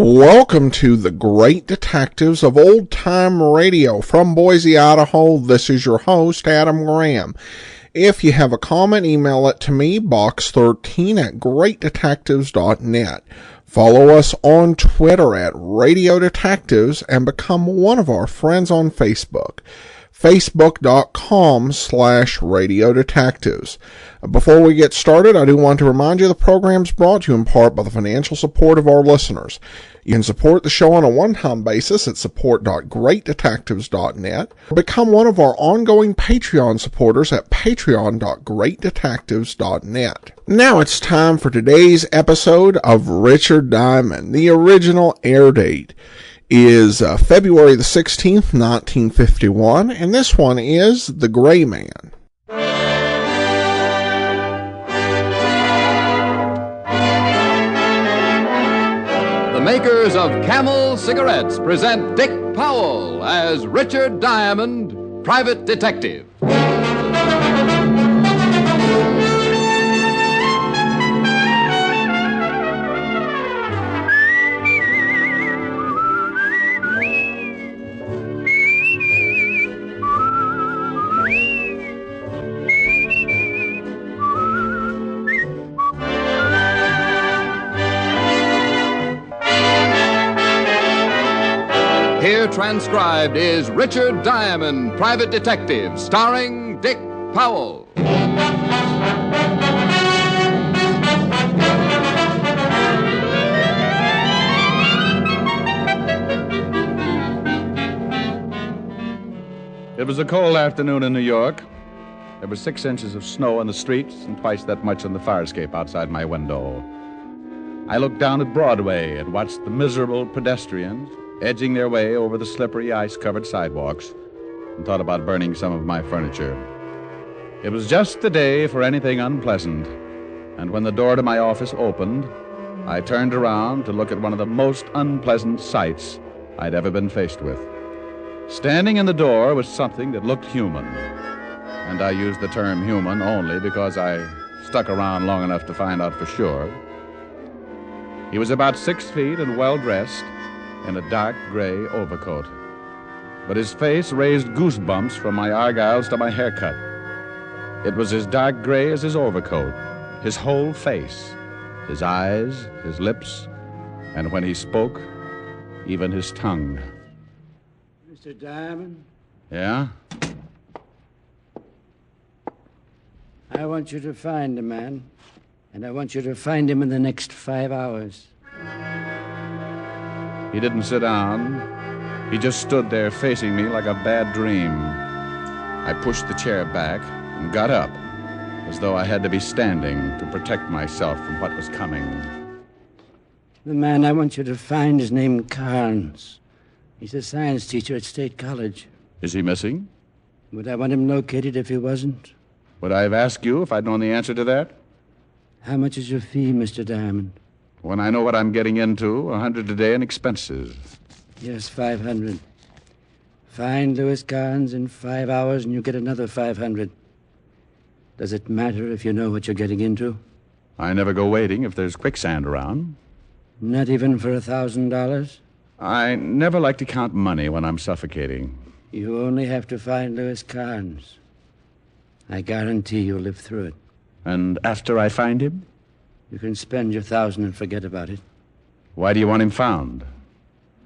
Welcome to the Great Detectives of Old Time Radio. From Boise, Idaho, this is your host, Adam Graham. If you have a comment, email it to me, box13@greatdetectives.net. Follow us on Twitter at Radio Detectives and become one of our friends on Facebook. Facebook.com/Radio Detectives. Before we get started, I do want to remind you the program is brought to you in part by the financial support of our listeners. You can support the show on a one-time basis at support.greatdetectives.net or become one of our ongoing Patreon supporters at patreon.greatdetectives.net. Now it's time for today's episode of Richard Diamond. The original air date is February the 16th, 1951, and this one is The Gray Man. The makers of Camel cigarettes present Dick Powell as Richard Diamond, Private Detective. Here transcribed is Richard Diamond, Private Detective, starring Dick Powell. It was a cold afternoon in New York. There were 6 inches of snow on the streets and twice that much on the fire escape outside my window. I looked down at Broadway and watched the miserable pedestrians edging their way over the slippery, ice-covered sidewalks, and thought about burning some of my furniture. It was just the day for anything unpleasant, and when the door to my office opened, I turned around to look at one of the most unpleasant sights I'd ever been faced with. Standing in the door was something that looked human, and I use the term human only because I stuck around long enough to find out for sure. He was about 6 feet and well-dressed, in a dark gray overcoat. But his face raised goosebumps from my argyles to my haircut. It was as dark gray as his overcoat, his whole face, his eyes, his lips, and when he spoke, even his tongue. Mr. Diamond? Yeah? I want you to find a man, and I want you to find him in the next 5 hours. He didn't sit down. He just stood there facing me like a bad dream. I pushed the chair back and got up, as though I had to be standing to protect myself from what was coming. The man I want you to find is named Carnes. He's a science teacher at State College. Is he missing? Would I want him located if he wasn't? Would I have asked you if I'd known the answer to that? How much is your fee, Mr. Diamond? When I know what I'm getting into, $100 a day in expenses. Yes, 500. Find Louis Carnes in 5 hours and you get another 500. Does it matter if you know what you're getting into? I never go waiting if there's quicksand around. Not even for $1,000? I never like to count money when I'm suffocating. You only have to find Louis Carnes. I guarantee you'll live through it. And after I find him? You can spend your 1,000 and forget about it. Why do you want him found?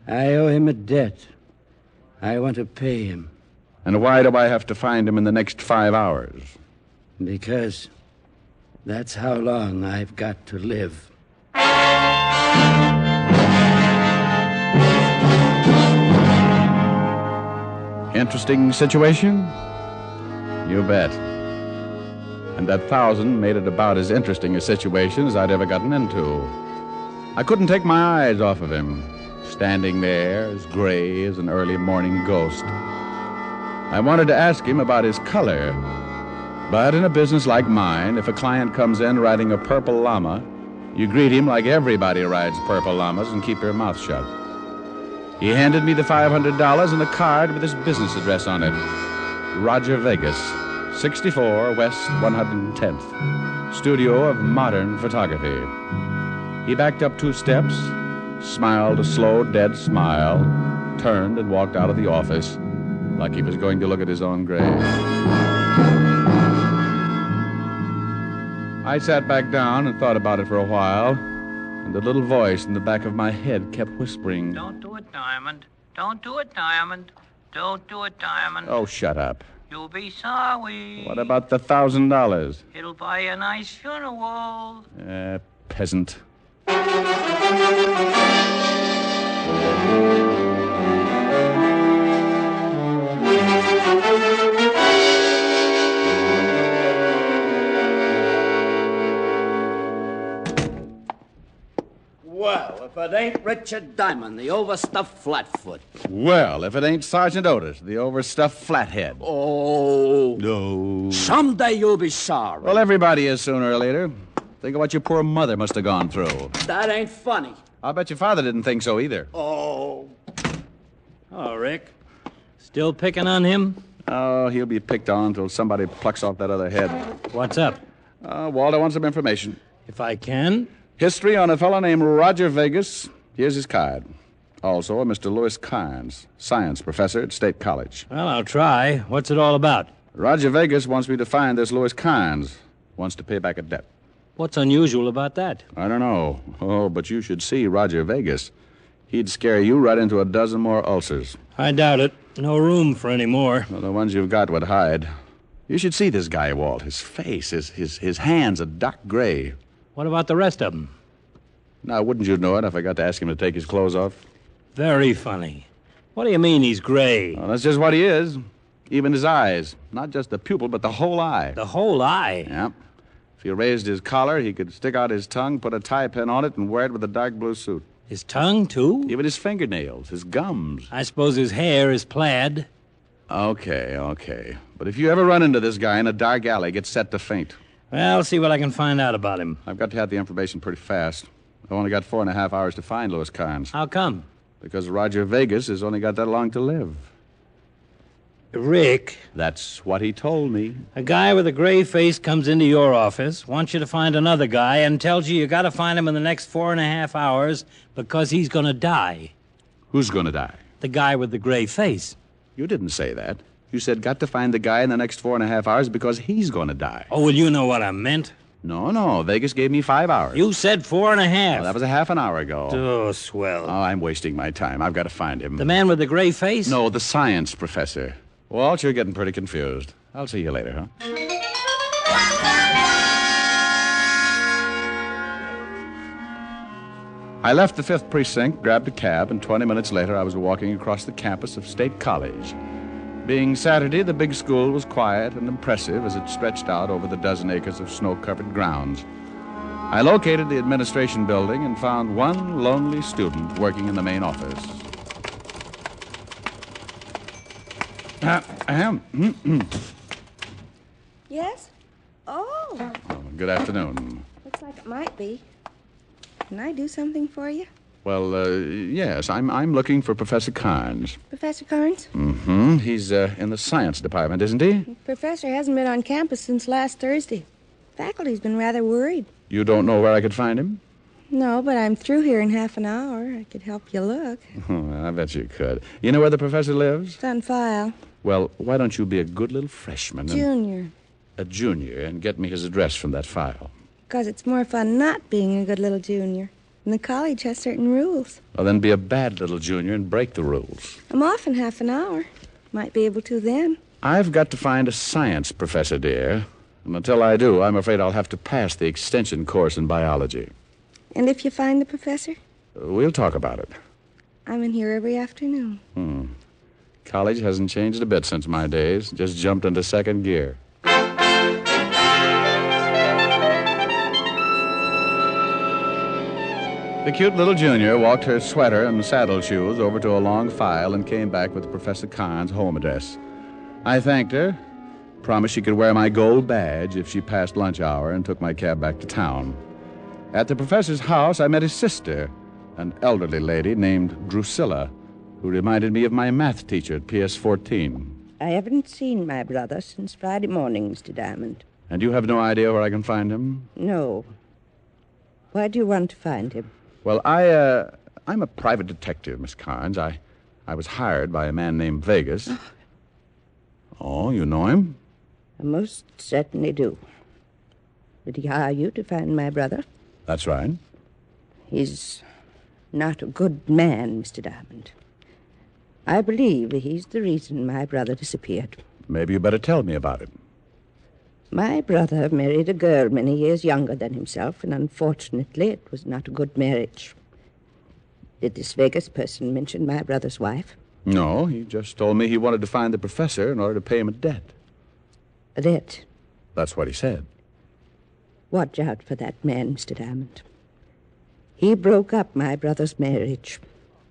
I owe him a debt. I want to pay him. And why do I have to find him in the next 5 hours? Because that's how long I've got to live. Interesting situation? You bet. And that 1,000 made it about as interesting a situation as I'd ever gotten into. I couldn't take my eyes off of him, standing there as gray as an early morning ghost. I wanted to ask him about his color, but in a business like mine, if a client comes in riding a purple llama, you greet him like everybody rides purple llamas and keep your mouth shut. He handed me the $500 and a card with his business address on it. Roger Vegas, 64 West 110th, studio of modern photography. He backed up 2 steps, smiled a slow, dead smile, turned and walked out of the office like he was going to look at his own grave. I sat back down and thought about it for a while, and the little voice in the back of my head kept whispering, "Don't do it, Diamond. Don't do it, Diamond. Don't do it, Diamond. "Oh, shut up. You'll be sorry. What about the $1,000? It'll buy you a nice funeral." Peasant. Well, if it ain't Richard Diamond, the overstuffed flatfoot. Well, if it ain't Sergeant Otis, the overstuffed flathead. Oh. No. Someday you'll be sorry. Well, everybody is sooner or later. Think of what your poor mother must have gone through. That ain't funny. I'll bet your father didn't think so either. Oh. Oh, Rick. Still picking on him? Oh, he'll be picked on until somebody plucks off that other head. What's up? Walter wants some information. If I can. History on a fellow named Roger Vegas. Here's his card. Also, a Mr. Louis Carnes, science professor at State College. Well, I'll try. What's it all about? Roger Vegas wants me to find this Louis Carnes. Wants to pay back a debt. What's unusual about that? I don't know. Oh, but you should see Roger Vegas. He'd scare you right into a dozen more ulcers. I doubt it. No room for any more. Well, the ones you've got would hide. You should see this guy, Walt. His face, his hands are dark gray. What about the rest of them? Now, wouldn't you know it if I got to ask him to take his clothes off? Very funny. What do you mean he's gray? Well, that's just what he is. Even his eyes. Not just the pupil, but the whole eye. The whole eye? Yeah. If he raised his collar, he could stick out his tongue, put a tie pin on it, and wear it with a dark blue suit. His tongue, too? Even his fingernails, his gums. I suppose his hair is plaid. Okay. But if you ever run into this guy in a dark alley, get set to faint. Well, I'll see what I can find out about him. I've got to have the information pretty fast. I've only got 4.5 hours to find Louis Carnes. How come? Because Roger Vegas has only got that long to live. Rick, That's what he told me. a guy with a gray face comes into your office, wants you to find another guy, and tells you got to find him in the next 4.5 hours because he's going to die. Who's going to die? The guy with the gray face. You didn't say that. You said got to find the guy in the next 4.5 hours because he's going to die. Oh, well, you know what I meant. No. Vegas gave me 5 hours. You said 4.5. Well, that was a half an hour ago. Oh, swell. Oh, I'm wasting my time. I've got to find him. The man with the gray face? No, the science professor. Walt, you're getting pretty confused. I'll see you later, huh? I left the 5th Precinct, grabbed a cab, and 20 minutes later I was walking across the campus of State College. Being Saturday, the big school was quiet and impressive as it stretched out over the dozen acres of snow-covered grounds. I located the administration building and found one lonely student working in the main office. Yes? Oh, Good afternoon. looks like it might be. Can I do something for you? Well, yes, I'm looking for Professor Carnes. Professor Carnes? Mm-hmm. He's in the science department, isn't he? The professor hasn't been on campus since last Thursday. Faculty's been rather worried. You don't know where I could find him? No, but I'm through here in half an hour. I could help you look. Oh, I bet you could. You know where the professor lives? It's on file. Well, why don't you be a good little freshman and Junior. a junior and get me his address from that file? Because it's more fun not being a good little junior. And the college has certain rules. Well, then be a bad little junior and break the rules. I'm off in half an hour. Might be able to then. I've got to find a science professor, dear. And until I do, I'm afraid I'll have to pass the extension course in biology. And if you find the professor, We'll talk about it. I'm in here every afternoon. College hasn't changed a bit since my days. Just jumped into second gear. The cute little junior walked her sweater and saddle shoes over to a long file and came back with Professor Khan's home address. I thanked her, promised she could wear my gold badge if she passed lunch hour, and took my cab back to town. At the professor's house, I met his sister, an elderly lady named Drusilla, who reminded me of my math teacher at PS14. I haven't seen my brother since Friday morning, Mr. Diamond. And you have no idea where I can find him? No. Why do you want to find him? Well, I I'm a private detective, Miss Carnes. I was hired by a man named Vegas. Oh, you know him? I most certainly do. Did he hire you to find my brother? That's right. He's not a good man, Mr. Diamond. I believe he's the reason my brother disappeared. Maybe you better tell me about it. My brother married a girl many years younger than himself, and unfortunately it was not a good marriage. Did this Vegas person mention my brother's wife? No, he just told me he wanted to find the professor in order to pay him a debt. A debt? That's what he said. Watch out for that man, Mr. Diamond. He broke up my brother's marriage.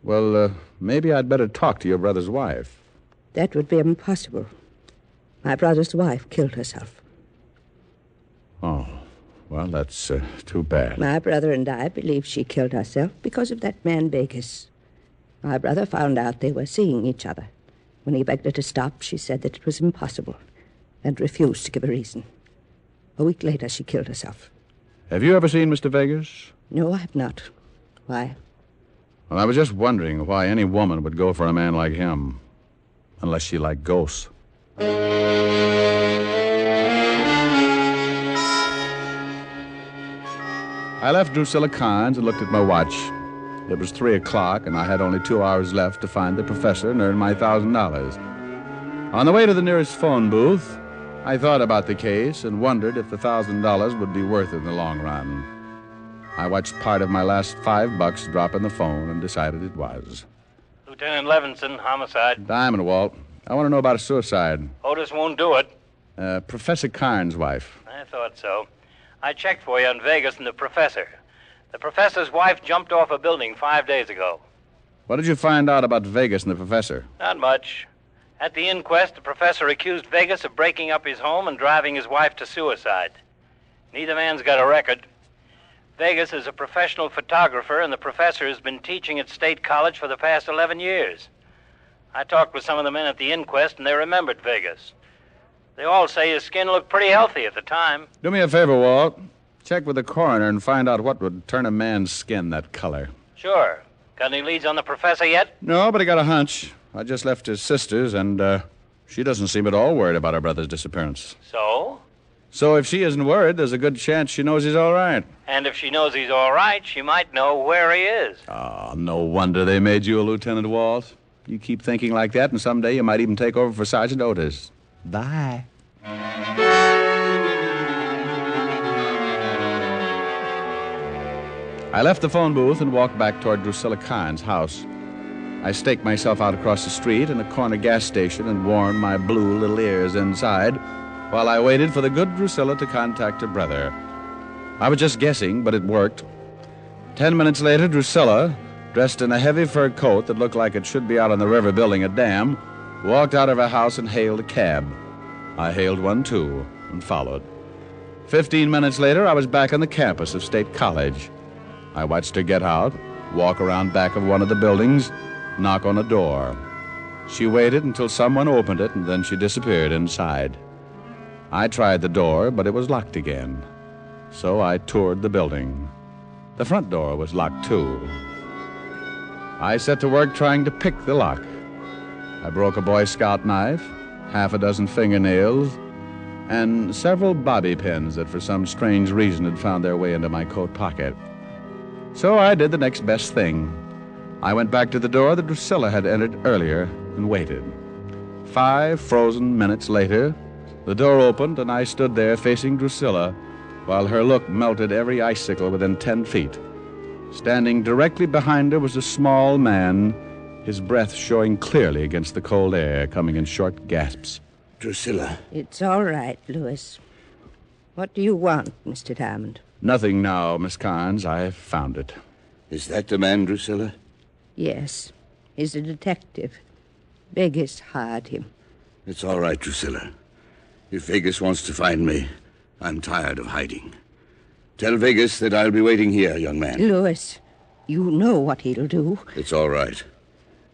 Well, maybe I'd better talk to your brother's wife. That would be impossible. My brother's wife killed herself. Oh, well, that's too bad. My brother and I believe she killed herself because of that man Vegas. My brother found out they were seeing each other. When he begged her to stop, she said that it was impossible and refused to give a reason. A week later, she killed herself. Have you ever seen Mr. Vegas? No, I have not. Why? Well, I was just wondering why any woman would go for a man like him. Unless she liked ghosts. I left Drusilla Carnes and looked at my watch. It was 3 o'clock, and I had only 2 hours left to find the professor and earn my $1,000. On the way to the nearest phone booth, I thought about the case and wondered if the $1,000 would be worth it in the long run. I watched part of my last $5 drop in the phone and decided it was. Lieutenant Levinson, homicide. Diamond, Walt. I want to know about a suicide. Otis won't do it. Professor Carnes' wife. I thought so. I checked for you on Vegas and the professor. The professor's wife jumped off a building 5 days ago. What did you find out about Vegas and the professor? Not much. At the inquest, the professor accused Vegas of breaking up his home and driving his wife to suicide. Neither man's got a record. Vegas is a professional photographer, and the professor has been teaching at State College for the past 11 years. I talked with some of the men at the inquest, and they remembered Vegas. They all say his skin looked pretty healthy at the time. Do me a favor, Walt. Check with the coroner and find out what would turn a man's skin that color. Sure. Got any leads on the professor yet? No, but I got a hunch. I just left his sister's, and she doesn't seem at all worried about her brother's disappearance. So? So if she isn't worried, there's a good chance she knows he's all right. And if she knows he's all right, she might know where he is. Oh, no wonder they made you a Lieutenant Walt. You keep thinking like that, and someday you might even take over for Sergeant Otis. Bye. I left the phone booth and walked back toward Drusilla Carnes' house. I staked myself out across the street in a corner gas station and warmed my blue little ears inside while I waited for the good Drusilla to contact her brother. I was just guessing, but it worked. 10 minutes later, Drusilla, dressed in a heavy fur coat that looked like it should be out on the river building a dam, walked out of her house and hailed a cab. I hailed one, too, and followed. 15 minutes later, I was back on the campus of State College. I watched her get out, walk around back of one of the buildings, knock on a door. She waited until someone opened it, and then she disappeared inside. I tried the door, but it was locked again. So I toured the building. The front door was locked, too. I set to work trying to pick the lock. I broke a Boy Scout knife, half a dozen fingernails, and several bobby pins that for some strange reason had found their way into my coat pocket. So I did the next best thing. I went back to the door that Drusilla had entered earlier and waited. 5 frozen minutes later, the door opened and I stood there facing Drusilla while her look melted every icicle within 10 feet. Standing directly behind her was a small man, his breath showing clearly against the cold air, coming in short gasps. Drusilla. It's all right, Louis. What do you want, Mr. Diamond? Nothing now, Miss Carnes. I've found it. Is that the man, Drusilla? Yes. He's a detective. Vegas hired him. It's all right, Drusilla. If Vegas wants to find me, I'm tired of hiding. Tell Vegas that I'll be waiting here, young man. Louis, you know what he'll do. It's all right.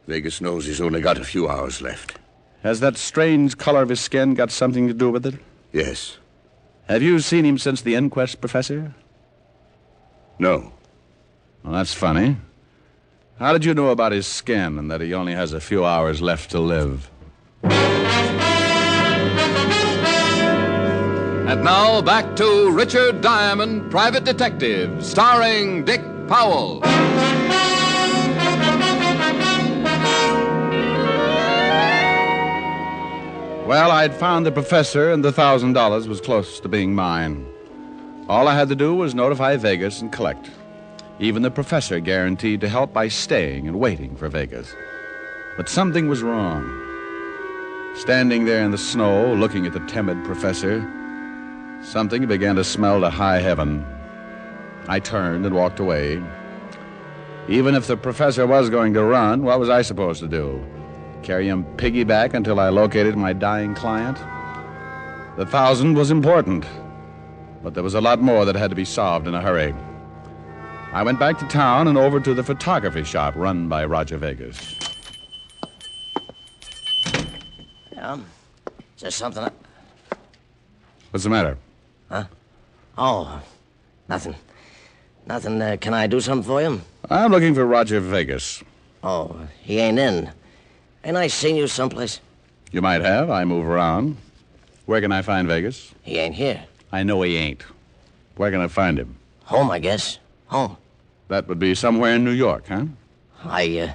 Vegas knows he's only got a few hours left. Has that strange color of his skin got something to do with it? Yes. Have you seen him since the inquest, Professor? No. Well, that's funny. How did you know about his skin and that he only has a few hours left to live? And now back to Richard Diamond, Private Detective, starring Dick Powell. Well, I'd found the professor, and the $1,000 was close to being mine. All I had to do was notify Vegas and collect. Even the professor guaranteed to help by staying and waiting for Vegas. But something was wrong. Standing there in the snow, looking at the timid professor, something began to smell to high heaven. I turned and walked away. Even if the professor was going to run, what was I supposed to do? Carry him piggyback until I located my dying client? The 1,000 was important, but there was a lot more that had to be solved in a hurry. I went back to town and over to the photography shop run by Roger Vegas. Yeah? Is there something... What's the matter? Huh? Oh, nothing. Nothing. Can I do something for you? I'm looking for Roger Vegas. Oh, he ain't in. Ain't I seen you someplace? You might have. I move around. Where can I find Vegas? He ain't here. I know he ain't. Where can I find him? Home, I guess. Home. That would be somewhere in New York, huh? I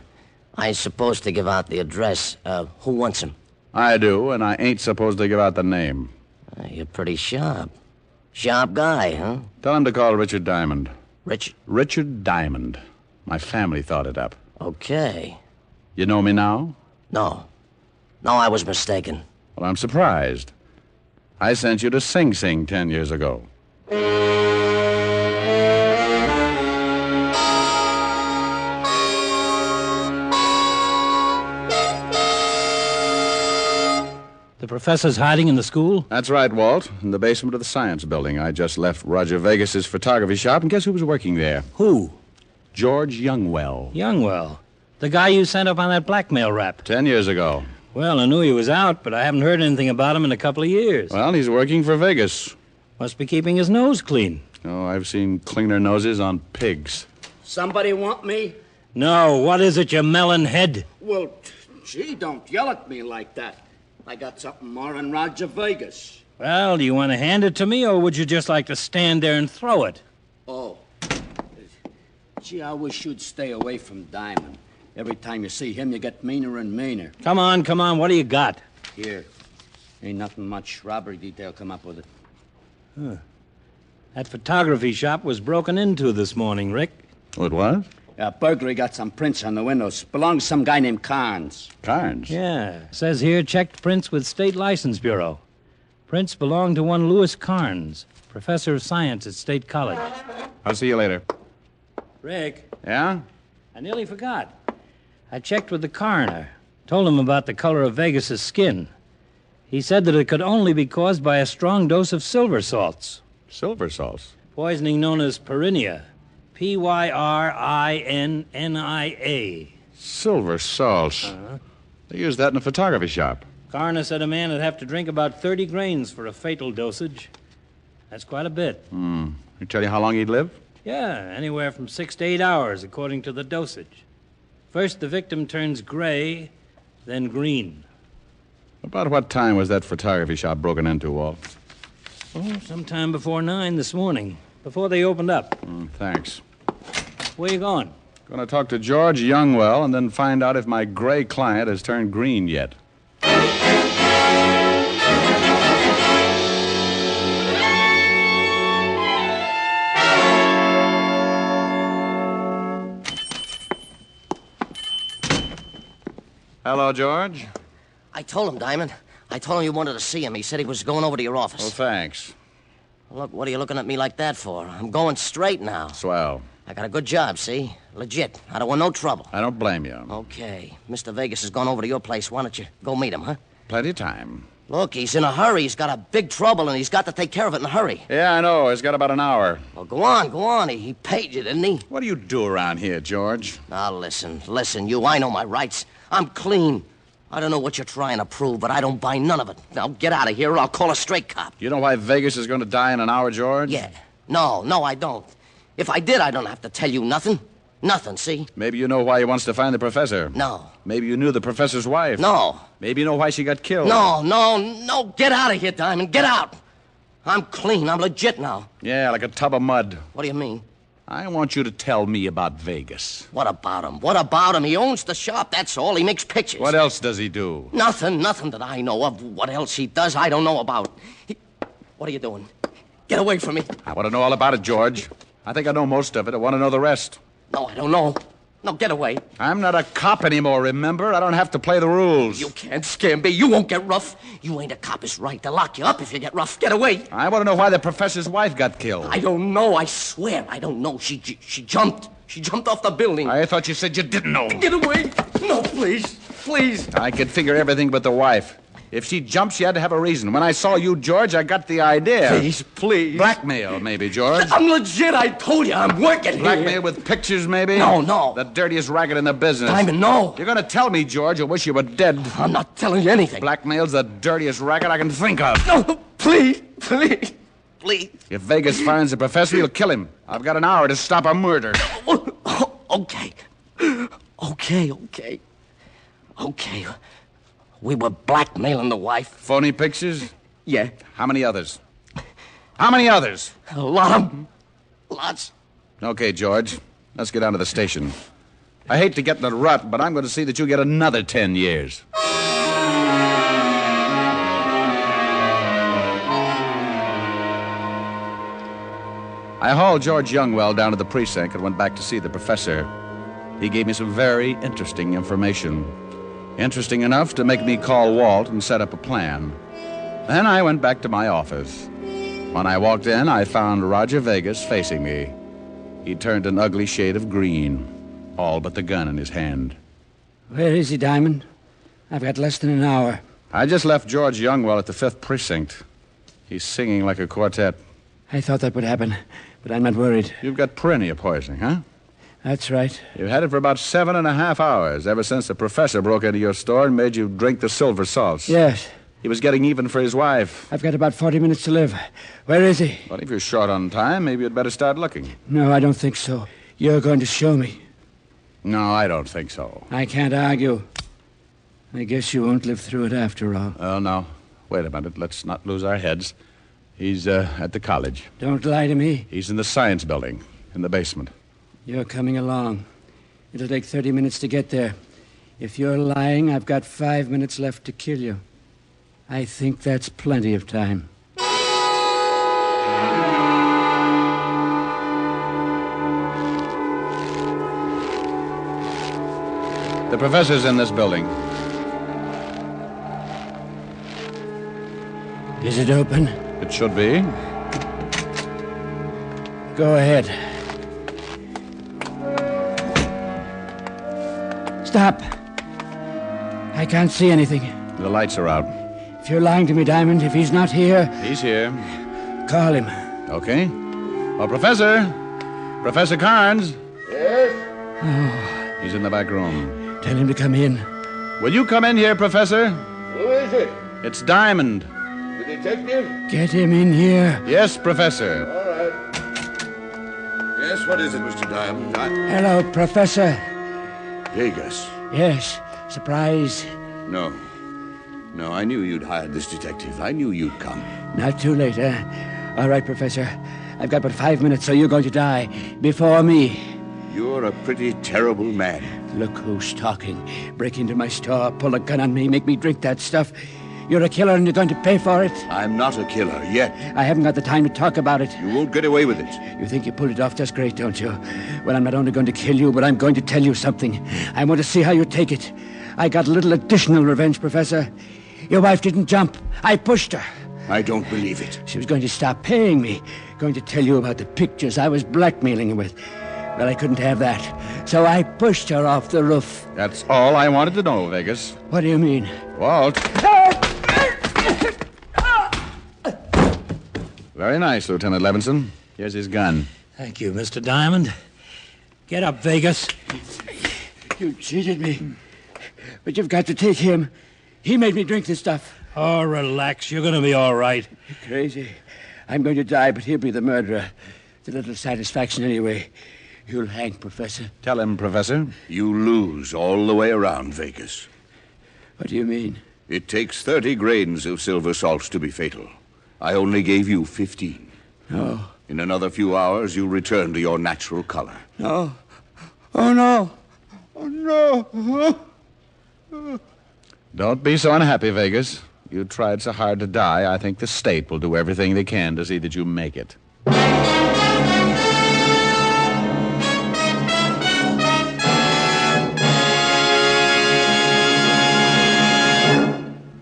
ain't supposed to give out the address. Who wants him? I do, and I ain't supposed to give out the name. You're pretty sharp. Sharp guy, huh? Tell him to call Richard Diamond. Richard Diamond. My family thought it up. Okay. You know me now? No. No, I was mistaken. Well, I'm surprised. I sent you to Sing Sing 10 years ago. The professor's hiding in the school? That's right, Walt. In the basement of the science building. I just left Roger Vegas's photography shop, and guess who was working there? Who? George Youngwell. Youngwell. The guy you sent up on that blackmail rap. 10 years ago. Well, I knew he was out, but I haven't heard anything about him in a couple of years. Well, he's working for Vegas. Must be keeping his nose clean. Oh, I've seen cleaner noses on pigs. Somebody want me? No, what is it, you melon head? Well, gee, don't yell at me like that. I got something more than Roger Vegas. Well, do you want to hand it to me, or would you just like to stand there and throw it? Oh. Gee, I wish you'd stay away from Diamond. Every time you see him, you get meaner and meaner. Come on, what do you got? Here. Ain't nothing much. Robbery detail come up with it. Huh. That photography shop was broken into this morning, Rick. Oh, it was? Burglary got some prints on the windows. Belongs to some guy named Carnes. Carnes? Yeah. Says here, checked prints with State License Bureau. Prints belong to one Louis Carnes, professor of science at State College. I'll see you later. Rick? Yeah? I nearly forgot. I checked with the coroner. Told him about the color of Vegas's skin. He said that it could only be caused by a strong dose of silver salts. Silver salts? Poisoning known as pyrinia. Pyrinnia. Silver salts. They use that in a photography shop. Coroner said a man would have to drink about 30 grains for a fatal dosage. That's quite a bit. He tell you how long he'd live? Yeah, anywhere from 6 to 8 hours, according to the dosage. First, the victim turns gray, then green. About what time was that photography shop broken into, Walt? Oh, sometime before 9 this morning, before they opened up. Thanks. Where you going? Going to talk to George Youngwell and then find out if my gray client has turned green yet. Hello, George. I told him, Diamond. I told him you wanted to see him. He said he was going over to your office. Oh, thanks. Look, what are you looking at me like that for? I'm going straight now. Swell. I got a good job, see? Legit. I don't want no trouble. I don't blame you. Okay. Mr. Vegas has gone over to your place. Why don't you go meet him, huh? Plenty of time. Look, he's in a hurry. He's got a big trouble, and he's got to take care of it in a hurry. Yeah, I know. He's got about an hour. Well, go on. He paid you, didn't he? What do you do around here, George? Now, listen, you. I know my rights. I'm clean. I don't know what you're trying to prove, but I don't buy none of it. Now, get out of here, or I'll call a straight cop. You know why Vegas is going to die in an hour, George? Yeah. No, I don't. If I did, I don't have to tell you nothing. Nothing, see? Maybe you know why he wants to find the professor. No. Maybe you knew the professor's wife. No. Maybe you know why she got killed. No. Get out of here, Diamond. Get out. I'm clean. I'm legit now. Yeah, like a tub of mud. What do you mean? I want you to tell me about Vegas. What about him? What about him? He owns the shop, that's all. He makes pictures. What else does he do? Nothing that I know of. What else he does, I don't know about. What are you doing? Get away from me. I want to know all about it, George. I think I know most of it. I want to know the rest. No, I don't know. No, get away. I'm not a cop anymore, remember? I don't have to play the rules. You can't scare me. You won't get rough. You ain't a cop. It's right to lock you up if you get rough. Get away. I want to know why the professor's wife got killed. I don't know. I swear I don't know. She jumped. She jumped off the building. I thought you said you didn't know. Get away. No, please. Please. I could figure everything but the wife. If she jumped, she had to have a reason. When I saw you, George, I got the idea. Please. Blackmail, maybe, George. I'm legit. I told you. I'm working here. Blackmail with pictures, maybe? No. The dirtiest racket in the business. Diamond, no. You're going to tell me, George, I wish you were dead. I'm not telling you anything. Blackmail's the dirtiest racket I can think of. No, please. If Vegas finds the professor, he'll kill him. I've got an hour to stop a murder. Okay. We were blackmailing the wife. Phony pictures? Yeah. How many others? How many others? A lot of them. Lots. Okay, George. Let's get down to the station. I hate to get in the rut, but I'm going to see that you get another 10 years. I hauled George Youngwell down to the precinct and went back to see the professor. He gave me some very interesting information. Interesting enough to make me call Walt and set up a plan. Then I went back to my office. When I walked in, I found Roger Vegas facing me. He turned an ugly shade of green, all but the gun in his hand. Where is he, Diamond? I've got less than an hour. I just left George Youngwell at the 5th Precinct. He's singing like a quartet. I thought that would happen, but I'm not worried. You've got perennial poisoning, huh? That's right. You've had it for about 7.5 hours, ever since the professor broke into your store and made you drink the silver salts. Yes. He was getting even for his wife. I've got about 40 minutes to live. Where is he? Well, if you're short on time, maybe you'd better start looking. No, I don't think so. You're going to show me. No, I don't think so. I can't argue. I guess you won't live through it after all. Oh, no. Wait a minute. Let's not lose our heads. He's at the college. Don't lie to me. He's in the science building, in the basement. You're coming along. It'll take 30 minutes to get there. If you're lying, I've got 5 minutes left to kill you. I think that's plenty of time. The professor's in this building. Is it open? It should be. Go ahead. Stop. I can't see anything. The lights are out. If you're lying to me, Diamond, if he's not here... He's here. Call him. Okay. Oh, Professor! Professor Carnes! Yes? Oh. He's in the back room. Tell him to come in. Will you come in here, Professor? Who is it? It's Diamond. The detective? Get him in here. Yes, Professor. All right. Yes, what is it, Mr. Diamond? Hello, Professor. Vegas. Yes. Surprise. No. No, I knew you'd hired this detective. I knew you'd come. Not too late, huh? All right, Professor. I've got but 5 minutes, so you're going to die before me. You're a pretty terrible man. Look who's talking. Break into my store, pull a gun on me, make me drink that stuff. You're a killer and you're going to pay for it. I'm not a killer yet. I haven't got the time to talk about it. You won't get away with it. You think you pulled it off just great, don't you? Well, I'm not only going to kill you, but I'm going to tell you something. I want to see how you take it. I got a little additional revenge, Professor. Your wife didn't jump. I pushed her. I don't believe it. She was going to stop paying me. Going to tell you about the pictures I was blackmailing her with. Well, I couldn't have that. So I pushed her off the roof. That's all I wanted to know, Vegas. What do you mean? Walt. Very nice, Lieutenant Levinson. Here's his gun. Thank you, Mr. Diamond. Get up, Vegas. You cheated me. But you've got to take him. He made me drink this stuff. Oh, relax. You're going to be all right. You're crazy. I'm going to die, but he'll be the murderer. It's a little satisfaction anyway. You'll hang, Professor. Tell him, Professor. You lose all the way around, Vegas. What do you mean? It takes 30 grains of silver salts to be fatal. I only gave you 15. No. In another few hours, you'll return to your natural color. No. Oh, no. Oh, no. Don't be so unhappy, Vegas. You tried so hard to die, I think the state will do everything they can to see that you make it.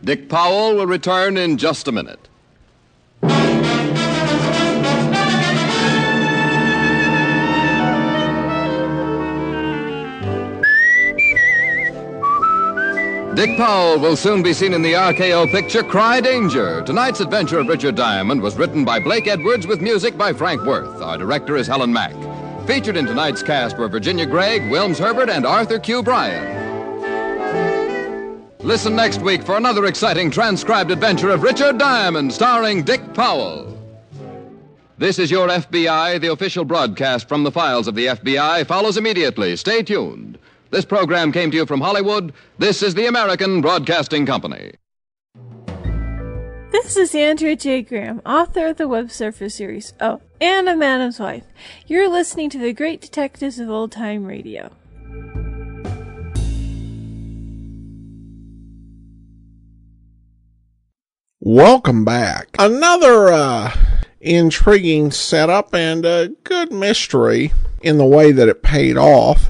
Dick Powell will return in just a minute. Dick Powell will soon be seen in the RKO picture Cry Danger. Tonight's adventure of Richard Diamond was written by Blake Edwards with music by Frank Worth. Our director is Helen Mack. Featured in tonight's cast were Virginia Gregg, Wilms Herbert, and Arthur Q. Bryan. Listen next week for another exciting transcribed adventure of Richard Diamond, starring Dick Powell. This is Your FBI. The official broadcast from the files of the FBI follows immediately. Stay tuned. This program came to you from Hollywood. This is the American Broadcasting Company. This is Andrea J. Graham, author of the Web Surfer series. Oh, and a Madam's Wife. You're listening to the Great Detectives of Old Time Radio. Welcome back. Another intriguing setup and a good mystery in the way that it paid off.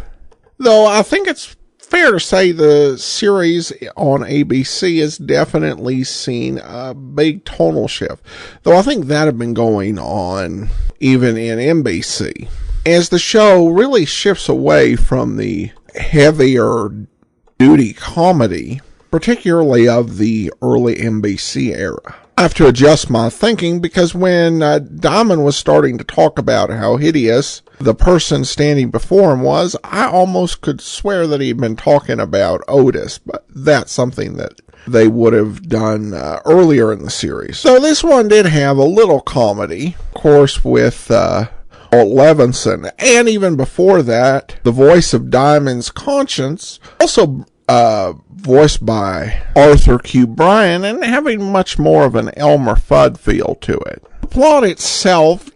Though I think it's fair to say the series on ABC has definitely seen a big tonal shift. Though I think that had been going on even in NBC. As the show really shifts away from the heavier duty comedy, particularly of the early NBC era. I have to adjust my thinking because when Diamond was starting to talk about how hideous the person standing before him was, I almost could swear that he'd been talking about Otis, but that's something that they would have done earlier in the series. So this one did have a little comedy, of course, with Walt Levinson, and even before that, the voice of Diamond's conscience, also voiced by Arthur Q. Bryan, and having much more of an Elmer Fudd feel to it. The plot itself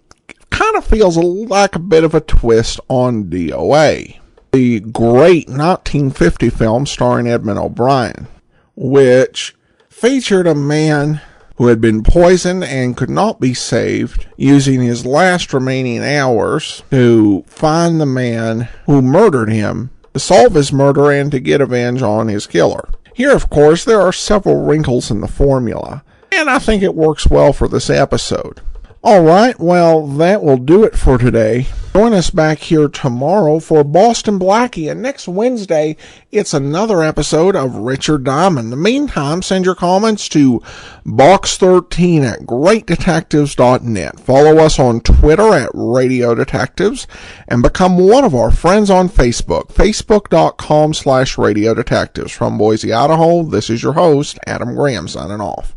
kind of feels like a bit of a twist on DOA, the great 1950 film starring Edmund O'Brien, which featured a man who had been poisoned and could not be saved, using his last remaining hours to find the man who murdered him, to solve his murder and to get revenge on his killer. Here, of course, there are several wrinkles in the formula, and I think it works well for this episode. Alright, well, that will do it for today. Join us back here tomorrow for Boston Blackie, and next Wednesday, it's another episode of Richard Diamond. In the meantime, send your comments to box13 at greatdetectives.net. Follow us on Twitter at Radio Detectives, and become one of our friends on Facebook, facebook.com/Radio Detectives. From Boise, Idaho, this is your host, Adam Graham, signing off.